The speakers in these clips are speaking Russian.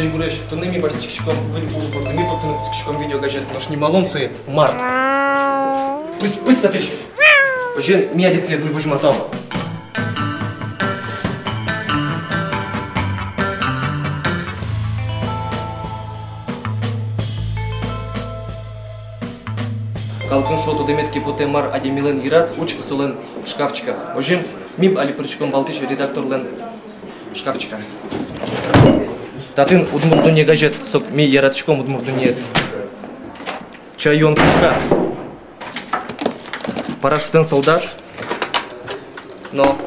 Жень Буреш, то не ми баштичком вели ужбор, не ми потом пускачком видео гаджет, наш не малонцы март. Пусть ты. Жень, меня лет вы выжматом. Калкын шоту деметки поте мар адемилен ираз учка солен шкафчикас. Ожин миб али причком балтиш редакторлен шкафчикас. Татын удмурду не гаджет, сок ми яратчком удмурду не ес. Чайон кушка. Парашютен солдат. Но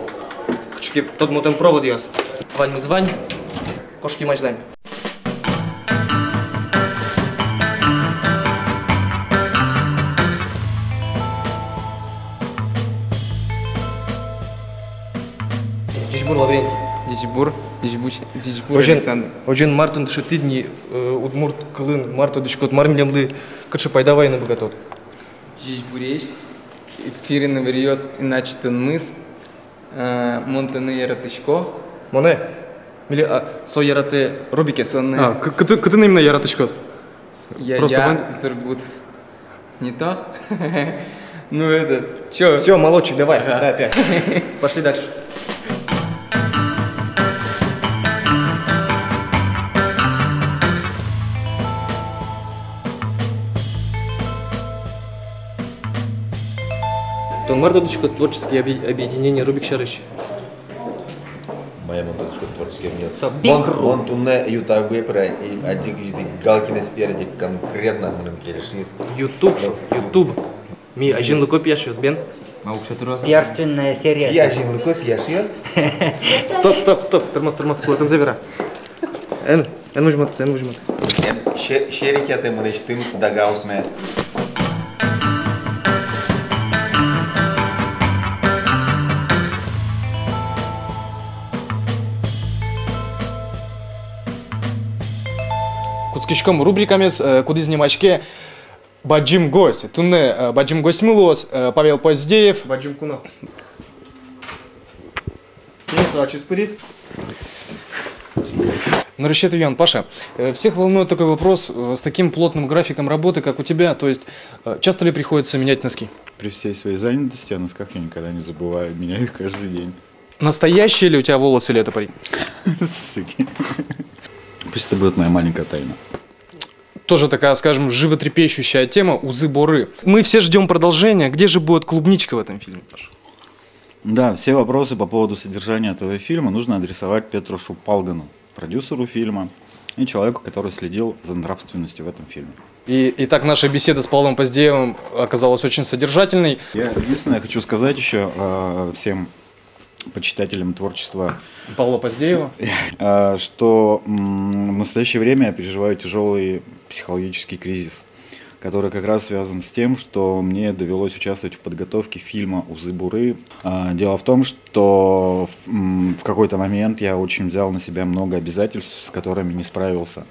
кучки тот мутен провод яс. Вань звань, кошки мажлань. Дичбур Лаврентий. Дичбур Александр. Ожен мартын шетидни удмурт кылын марто дичкот мармилемды кычы пайдавай на богатот. Дичбуреш, фирин вариос иначе тон мыс, монтаны яратышко. Моне? Мили со яраты рубикес. Кытын именно яратышкот? Я Сургут. Не то? Ну это, чё? Все, молодчик, давай, да, опять. Пошли дальше. Тон мартодочка творческие объединения Рубик Шарыш. Моя мартодочка творческие нет. Вон тунне ютуб вебрай и один из галкины спереди конкретно мы келешниз. YouTube. Ми ажин луко пьяшёс, бен? Пиарственная серия. Я ажин луко пьяшёс. Стоп, тормоз, кулатан завера. Эн ужмат. Шерикеты мы нечтым дагаусме. Куцкичком рубрикамес куды снимачке баджим гость. Тунне баджим гость мылос Павел Поздеев. Баджим куна. Наращет Ян, Паша, всех волнует такой вопрос с таким плотным графиком работы, как у тебя. То есть, часто ли приходится менять носки? При всей своей занятости о носках я никогда не забываю, меняю их каждый день. Настоящие ли у тебя волосы, или это парень? Пусть это будет моя маленькая тайна. Тоже такая, скажем, животрепещущая тема узы-боры. Мы все ждем продолжения. Где же будет клубничка в этом фильме, Паша? Да, все вопросы по поводу содержания этого фильма нужно адресовать Петрушу Палгану, продюсеру фильма и человеку, который следил за нравственностью в этом фильме. Итак, наша беседа с Павлом Поздеевым оказалась очень содержательной. Единственное, я хочу сказать еще всем почитателям творчества Павла Поздеева, что в настоящее время я переживаю тяжелый психологический кризис, который как раз связан с тем, что мне довелось участвовать в подготовке фильма «Узы-буры». Дело в том, что в какой-то момент я очень взял на себя много обязательств, с которыми не справился.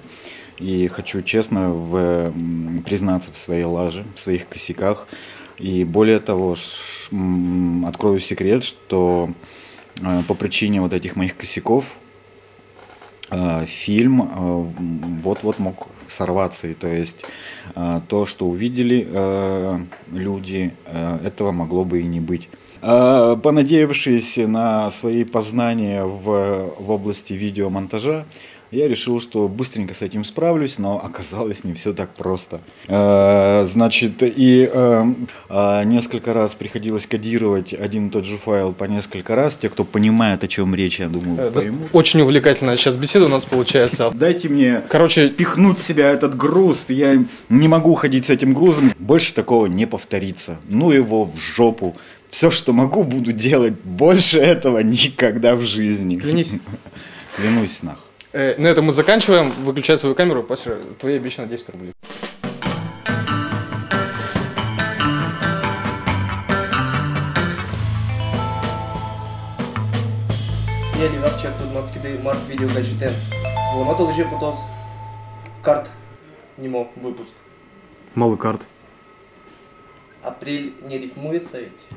И хочу честно признаться в своей лаже, в своих косяках. И более того, открою секрет, что по причине вот этих моих косяков фильм вот-вот мог сорваться. И то есть то, что увидели люди, этого могло бы и не быть. Понадеявшись на свои познания в области видеомонтажа, я решил, что быстренько с этим справлюсь, но оказалось не все так просто. Значит, несколько раз приходилось кодировать один и тот же файл по несколько раз. Те, кто понимает, о чем речь, я думаю, поймут. Очень увлекательная сейчас беседа у нас получается. Дайте мне, спихнуть с себя этот груз. Я не могу ходить с этим грузом. Больше такого не повторится. Ну его в жопу. Все, что могу, буду делать. Больше этого никогда в жизни. Клянись. Клянусь нах. На этом мы заканчиваем. Выключай свою камеру. Паша, твои обещаны 10 рублей. Ели вапчак тут мацкиды март видео гаджетен. Вон это лежит потос карт немо выпуск. Малый карт. Апрель не рифмуется ведь?